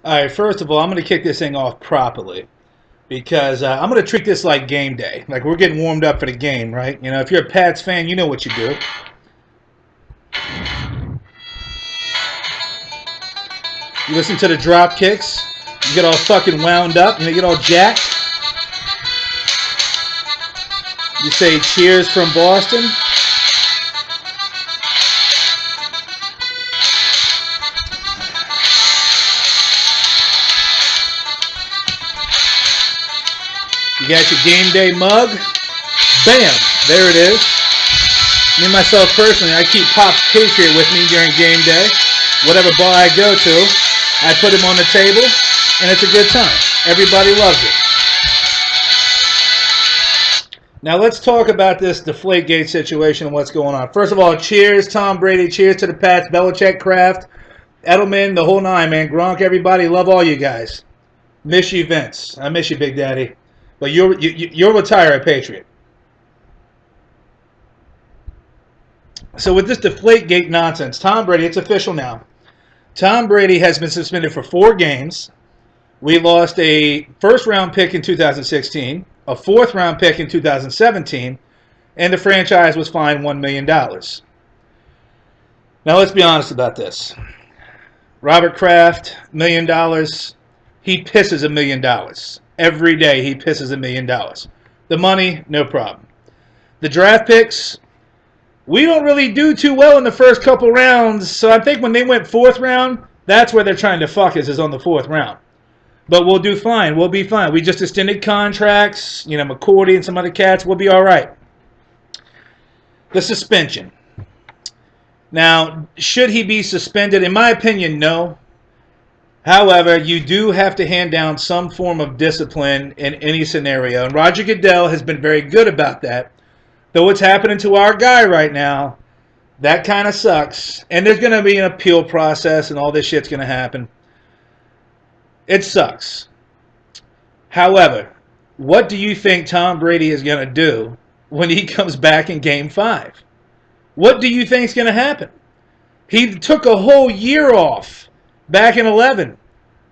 All right, first of all, I'm going to kick this thing off properly because I'm going to treat this like game day. Like we're getting warmed up for the game, right? You know, if you're a Pats fan, you know what you do. You listen to the drop kicks, you get all fucking wound up, you get all jacked. You say cheers from Boston. You got your game day mug. Bam! There it is. Me, myself personally, I keep Pop's Patriot with me during game day. Whatever bar I go to, I put him on the table, and it's a good time. Everybody loves it. Now let's talk about this Deflate Gate situation and what's going on. First of all, cheers, Tom Brady. Cheers to the Pats, Belichick, Kraft, Edelman, the whole nine, man. Gronk, everybody. Love all you guys. Miss you, Vince. I miss you, Big Daddy. But you'll retire a Patriot. So with this Deflate Gate nonsense, Tom Brady, it's official now. Tom Brady has been suspended for 4 games. We lost a first-round pick in 2016, a fourth-round pick in 2017, and the franchise was fined $1 million. Now, let's be honest about this. Robert Kraft, $1 million. He pisses $1 million. Every day he pisses $1 million. The money, no problem. The draft picks, we don't really do too well in the first couple rounds, so I think when they went 4th round, that's where they're trying to fuck us, is on the 4th round. But we'll do fine. We'll be fine. We just extended contracts. You know, McCourty and some other cats. We'll be all right. The suspension. Now, should he be suspended? In my opinion, no. However, you do have to hand down some form of discipline in any scenario. And Roger Goodell has been very good about that. Though what's happening to our guy right now, that kind of sucks. And there's going to be an appeal process and all this shit's going to happen. It sucks. However, what do you think Tom Brady is going to do when he comes back in Game 5? What do you think is going to happen? He took a whole year off back in 11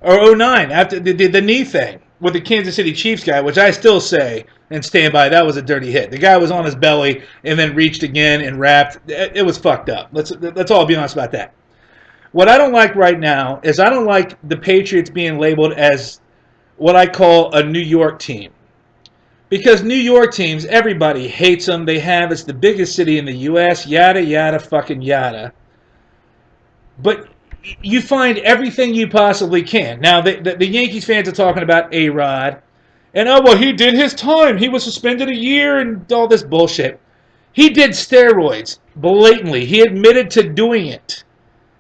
or 09 after the knee thing with the Kansas City Chiefs guy, which I still say and stand by, that was a dirty hit. The guy was on his belly and then reached again and wrapped. It was fucked up. Let's all be honest about that. What I don't like right now is I don't like the Patriots being labeled as what I call a New York team. Because New York teams, everybody hates them. It's the biggest city in the U.S., yada, yada, fucking yada. But you find everything you possibly can. Now, the Yankees fans are talking about A-Rod. And, oh, well, he did his time. He was suspended a year and all this bullshit. He did steroids blatantly. He admitted to doing it.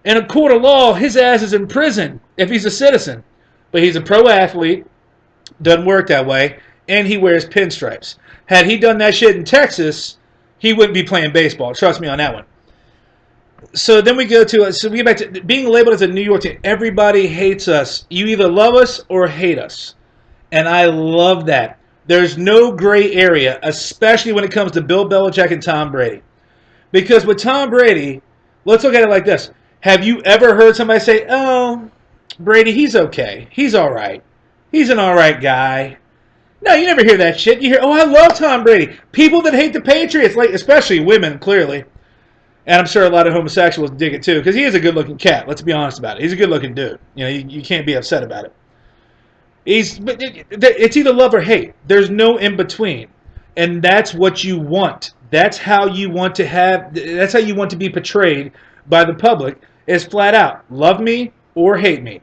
In a court of law, his ass is in prison if he's a citizen. But he's a pro athlete. Doesn't work that way. And he wears pinstripes. Had he done that shit in Texas, he wouldn't be playing baseball. Trust me on that one. So then we get back to being labeled as a New York team. Everybody hates us. You either love us or hate us. And I love that. There's no gray area, especially when it comes to Bill Belichick and Tom Brady. Because with Tom Brady, let's look at it like this. Have you ever heard somebody say, oh, Brady, he's okay. He's all right. He's an all right guy. No, you never hear that shit. You hear, oh, I love Tom Brady. People that hate the Patriots, like especially women, clearly. And I'm sure a lot of homosexuals dig it too, because he is a good-looking cat. Let's be honest about it. He's a good-looking dude. You know, you can't be upset about it. It's either love or hate. There's no in between, and that's what you want. That's how you want to have. That's how you want to be portrayed by the public. Is flat out love me or hate me.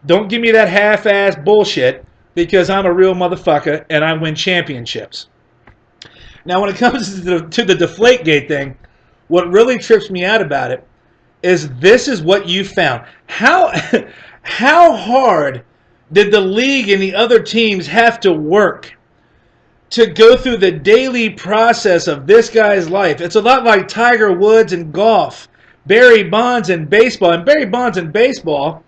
Don't give me that half-ass bullshit because I'm a real motherfucker and I win championships. Now, when it comes to the Deflategate thing, what really trips me out about it is this is what you found. How hard did the league and the other teams have to work to go through the daily process of this guy's life? It's a lot like Tiger Woods in golf, Barry Bonds in baseball. And Barry Bonds in baseball,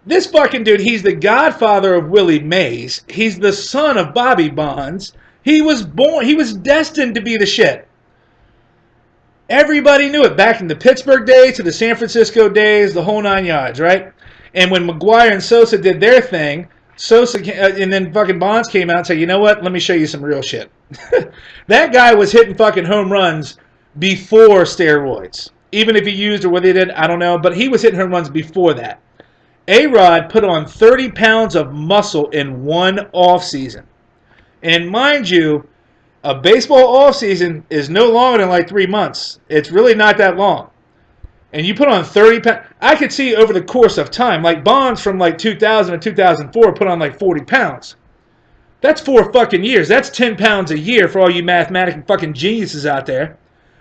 this fucking dude, he's the godfather of Willie Mays. He's the son of Bobby Bonds. He was destined to be the shit. Everybody knew it back in the Pittsburgh days to the San Francisco days, the whole 9 yards, right? And when McGuire and Sosa did their thing, and then fucking Bonds came out and said, you know what? Let me show you some real shit. That guy was hitting fucking home runs before steroids. Even if he used or whether he did, I don't know. But he was hitting home runs before that. A-Rod put on 30 pounds of muscle in one offseason. And mind you, a baseball offseason is no longer than like 3 months. It's really not that long. And you put on 30 pounds. I could see over the course of time, like Bonds from like 2000 to 2004 put on like 40 pounds. That's 4 fucking years. That's 10 pounds a year for all you mathematic fucking geniuses out there.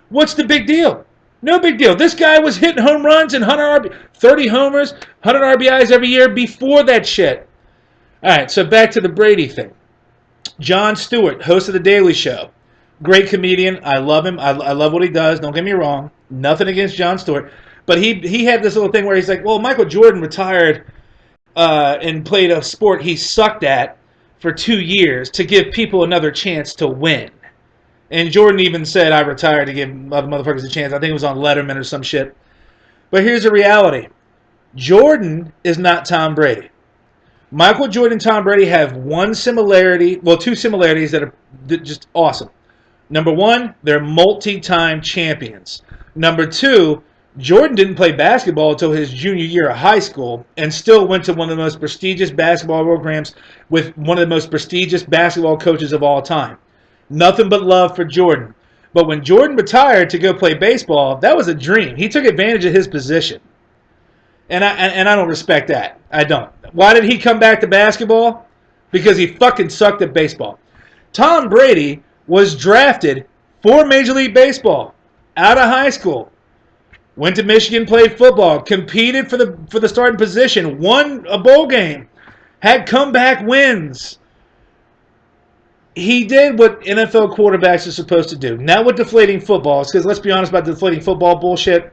What's the big deal? No big deal. This guy was hitting home runs and 30 homers, 100 RBIs every year before that shit. All right, so back to the Brady thing. Jon Stewart, host of The Daily Show. Great comedian. I love him. I love what he does. Don't get me wrong. Nothing against Jon Stewart. But he had this little thing where he's like, well, Michael Jordan retired and played a sport he sucked at for 2 years to give people another chance to win. And Jordan even said, I retired to give other motherfuckers a chance. I think it was on Letterman or some shit. But here's the reality. Jordan is not Tom Brady. Michael Jordan and Tom Brady have one similarity, well, 2 similarities that are just awesome. Number 1, they're multi-time champions. Number 2, Jordan didn't play basketball until his junior year of high school and still went to one of the most prestigious basketball programs with one of the most prestigious basketball coaches of all time. Nothing but love for Jordan. But when Jordan retired to go play baseball, that was a dream. He took advantage of his position. And I don't respect that. I don't. Why did he come back to basketball? Because he fucking sucked at baseball. Tom Brady was drafted for Major League Baseball out of high school. Went to Michigan, played football, competed for the starting position, won a bowl game, had comeback wins. He did what NFL quarterbacks are supposed to do. Not with deflating footballs, because let's be honest about the deflating football bullshit.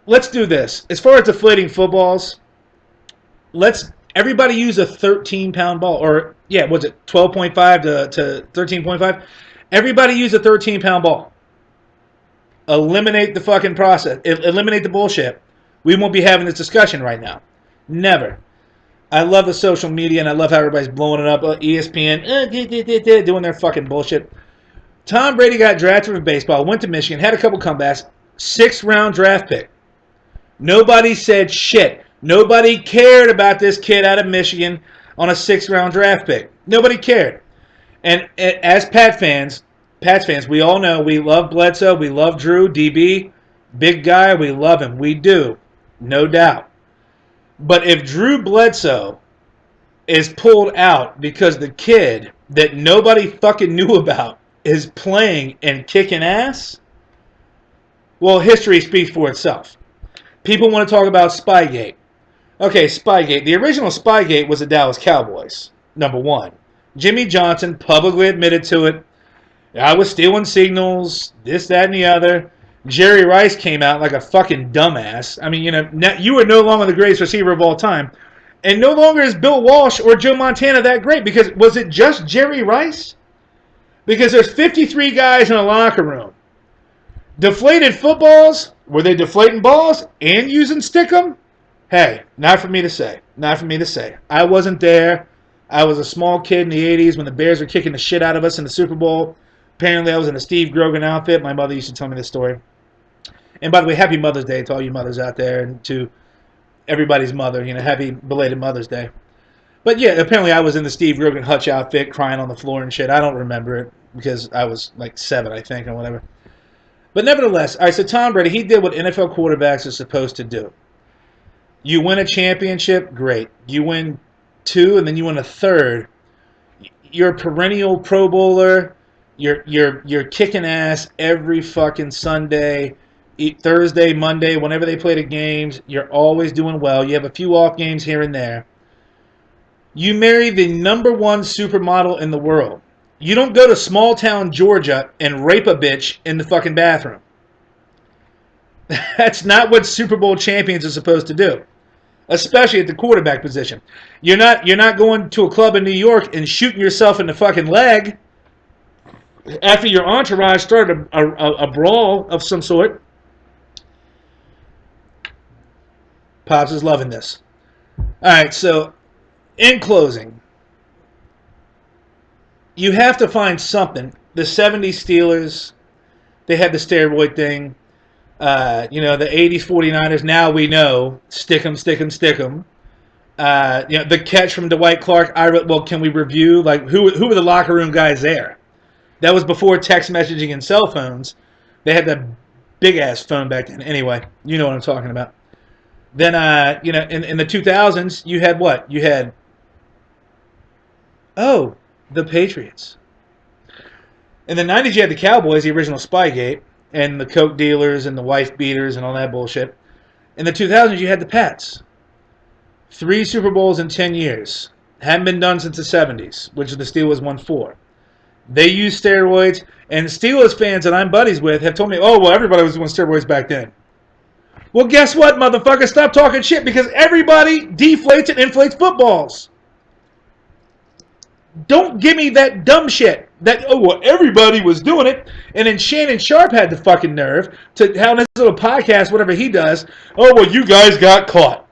Let's do this. As far as deflating footballs, everybody use a 13-pound ball. Or, yeah, was it 12.5 to 13.5? Everybody use a 13-pound ball. Eliminate the fucking process. Eliminate the bullshit. We won't be having this discussion right now. Never. I love the social media, and I love how everybody's blowing it up. ESPN, doing their fucking bullshit. Tom Brady got drafted for baseball, went to Michigan, had a couple comebacks, 6th-round draft pick. Nobody said shit. Nobody cared about this kid out of Michigan on a 6th-round draft pick. Nobody cared. And as Pats fans, we all know we love Bledsoe, we love Drew, DB, big guy, we love him. We do, no doubt. But if Drew Bledsoe is pulled out because the kid that nobody fucking knew about is playing and kicking ass, well, history speaks for itself. People want to talk about Spygate. Okay, Spygate. The original Spygate was the Dallas Cowboys, number 1. Jimmy Johnson publicly admitted to it. I was stealing signals, this, that, and the other. Jerry Rice came out like a fucking dumbass. I mean, you are no longer the greatest receiver of all time. And no longer is Bill Walsh or Joe Montana that great. Because was it just Jerry Rice? Because there's 53 guys in a locker room. Deflated footballs? Were they deflating balls and using stickum? Hey, not for me to say. Not for me to say. I wasn't there. I was a small kid in the 80s when the Bears were kicking the shit out of us in the Super Bowl. Apparently, I was in a Steve Grogan outfit. My mother used to tell me this story. And by the way, happy Mother's Day to all you mothers out there and to everybody's mother. Happy belated Mother's Day. But yeah, apparently I was in the Steve Grogan Hutch outfit crying on the floor and shit. I don't remember it because I was like 7, I think, or whatever. But nevertheless, all right, so Tom Brady, he did what NFL quarterbacks are supposed to do. You win a championship, great. You win 2, and then you win a 3rd. You're a perennial Pro Bowler. You're kicking ass every fucking Sunday, Thursday, Monday, whenever they play the games. You're always doing well. You have a few off games here and there. You marry the number 1 supermodel in the world. You don't go to small town Georgia and rape a bitch in the fucking bathroom. That's not what Super Bowl champions are supposed to do, especially at the quarterback position. You're not going to a club in New York and shooting yourself in the fucking leg after your entourage started a brawl of some sort. Pops is loving this. All right, so in closing, you have to find something. The 70s Steelers, they had the steroid thing. The 80s 49ers, now we know, stick 'em, stick 'em, stick 'em. The catch from Dwight Clark, can we review? Like, who were the locker room guys there? That was before text messaging and cell phones. They had that big-ass phone back then. Anyway, you know what I'm talking about. Then, in the 2000s, you had what? You had, the Patriots. In the 90s, you had the Cowboys, the original Spygate, and the coke dealers and the wife beaters and all that bullshit. In the 2000s, you had the Pats. 3 Super Bowls in 10 years. Hadn't been done since the 70s, which the Steelers won 4. They used steroids, and Steelers fans that I'm buddies with have told me, everybody was doing steroids back then. Well, guess what, motherfucker? Stop talking shit, because everybody deflates and inflates footballs. Don't give me that dumb shit that, everybody was doing it. And then Shannon Sharp had the fucking nerve to have this little podcast, whatever he does. You guys got caught.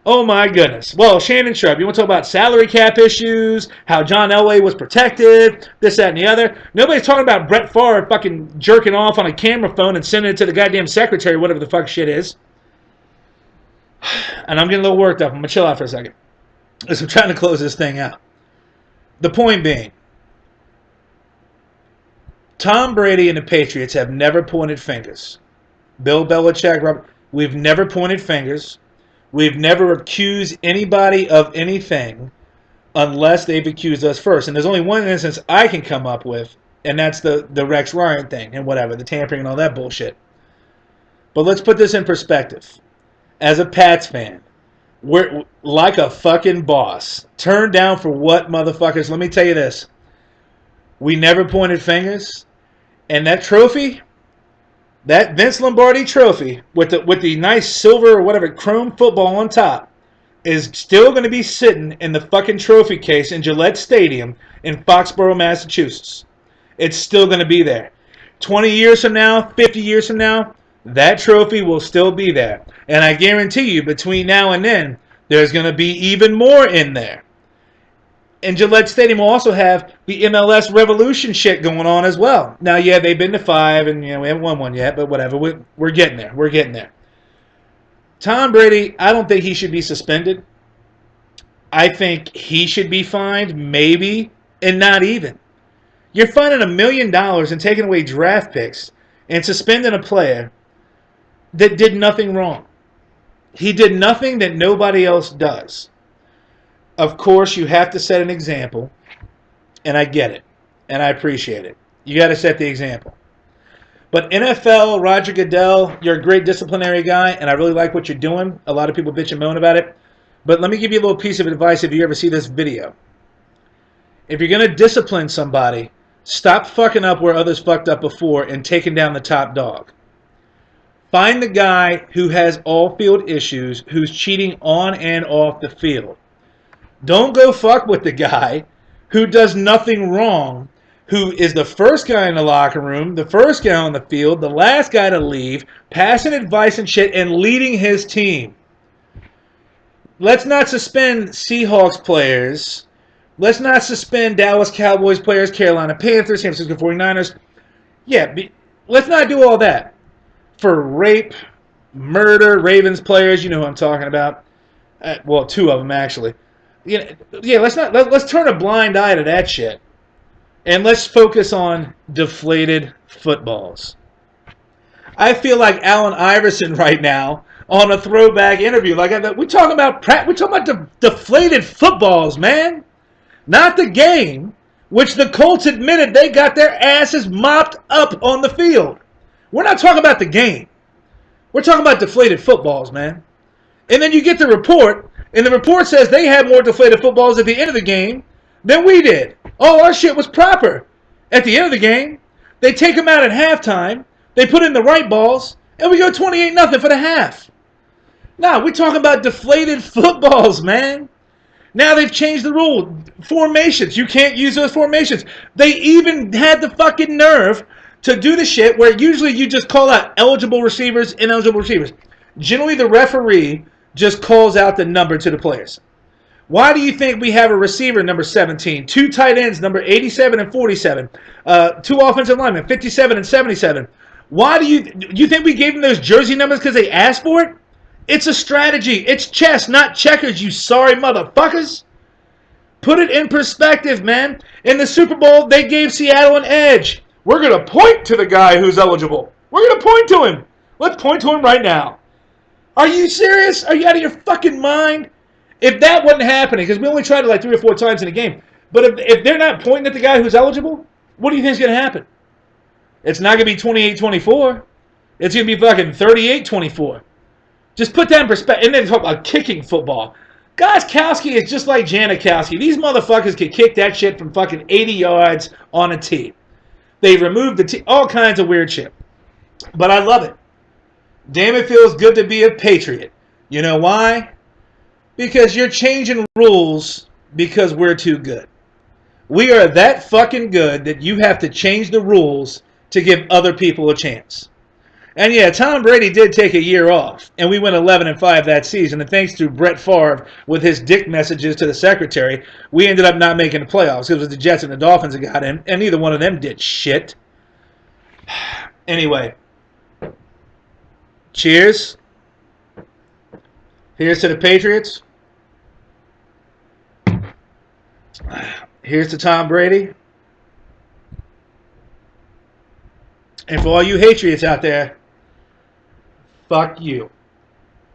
Oh my goodness. Well, Shannon Sharp, you want to talk about salary cap issues, how John Elway was protected, this, that, and the other. Nobody's talking about Brett Favre fucking jerking off on a camera phone and sending it to the goddamn secretary, whatever the fuck shit is. And I'm getting a little worked up. I'm going to chill out for a second. Because I'm trying to close this thing out. The point being, Tom Brady and the Patriots have never pointed fingers. Bill Belichick, Robert, we've never pointed fingers. We've never accused anybody of anything unless they've accused us first. And there's only one instance I can come up with, and that's the Rex Ryan thing and whatever, the tampering and all that bullshit. But let's put this in perspective. As a Pats fan, we're like a fucking boss. Turned down for what, motherfuckers? Let me tell you this. We never pointed fingers. And that trophy, that Vince Lombardi trophy, with the nice silver or whatever chrome football on top, is still going to be sitting in the fucking trophy case in Gillette Stadium in Foxborough, Massachusetts. It's still going to be there. 20 years from now, 50 years from now, that trophy will still be there. And I guarantee you, between now and then, there's going to be even more in there. And Gillette Stadium will also have the MLS Revolution shit going on as well. Now, yeah, they've been to 5, and we haven't won one yet, but whatever. We're getting there. We're getting there. Tom Brady, I don't think he should be suspended. I think he should be fined, maybe, and not even. You're fining $1 million and taking away draft picks and suspending a player that did nothing wrong. He did nothing that nobody else does. Of course, you have to set an example, and I get it, and I appreciate it. You got to set the example. But NFL, Roger Goodell, you're a great disciplinary guy, and I really like what you're doing. A lot of people bitch and moan about it. But let me give you a little piece of advice if you ever see this video. If you're going to discipline somebody, stop fucking up where others fucked up before and taking down the top dog. Find the guy who has all-field issues, who's cheating on and off the field. Don't go fuck with the guy who does nothing wrong, who is the first guy in the locker room, the first guy on the field, the last guy to leave, passing advice and shit, and leading his team. Let's not suspend Seahawks players. Let's not suspend Dallas Cowboys players, Carolina Panthers, San Francisco 49ers. Yeah, let's not do all that. For rape, murder, Ravens players, you know who I'm talking about. 2 of them actually. Let's turn a blind eye to that shit, and let's focus on deflated footballs. I feel like Allen Iverson right now on a throwback interview. We're talking about the deflated footballs, man, not the game, which the Colts admitted they got their asses mopped up on the field. We're not talking about the game. We're talking about deflated footballs, man. And then you get the report, and the report says they had more deflated footballs at the end of the game than we did. All our shit was proper. At the end of the game, they take them out at halftime, they put in the right balls, and we go 28-0 for the half. Nah, we're talking about deflated footballs, man. Now they've changed the rule. Formations. You can't use those formations. They even had the fucking nerve to do the shit where usually you just call out eligible receivers, ineligible receivers. Generally, the referee just calls out the number to the players. Why do you think we have a receiver number 17, 2 tight ends number 87 and 47, 2 offensive linemen 57 and 77? Why do you think we gave them those jersey numbers because they asked for it? It's a strategy. It's chess, not checkers, you sorry motherfuckers. Put it in perspective, man. In the Super Bowl, they gave Seattle an edge. We're going to point to the guy who's eligible. We're going to point to him. Let's point to him right now. Are you serious? Are you out of your fucking mind? If that wasn't happening, because we only tried it like 3 or 4 times in a game, but if they're not pointing at the guy who's eligible, what do you think is going to happen? It's not going to be 28-24. It's going to be fucking 38-24. Just put that in perspective. And then talk about kicking football. Gostkowski is just like Janikowski. These motherfuckers can kick that shit from fucking 80 yards on a tee. They removed the tee. All kinds of weird shit. But I love it. Damn, it feels good to be a Patriot. You know why? Because you're changing rules because we're too good. We are that fucking good that you have to change the rules to give other people a chance. And yeah, Tom Brady did take a year off, and we went 11-5 that season. And thanks to Brett Favre with his dick messages to the secretary, we ended up not making the playoffs. It was the Jets and the Dolphins that got in, and neither one of them did shit. Anyway, cheers. Here's to the Patriots. Here's to Tom Brady. And for all you Patriots out there, fuck you.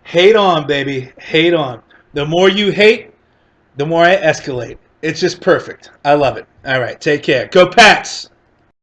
Hate on, baby. Hate on. The more you hate, the more I escalate. It's just perfect. I love it. All right, take care. Go Pats!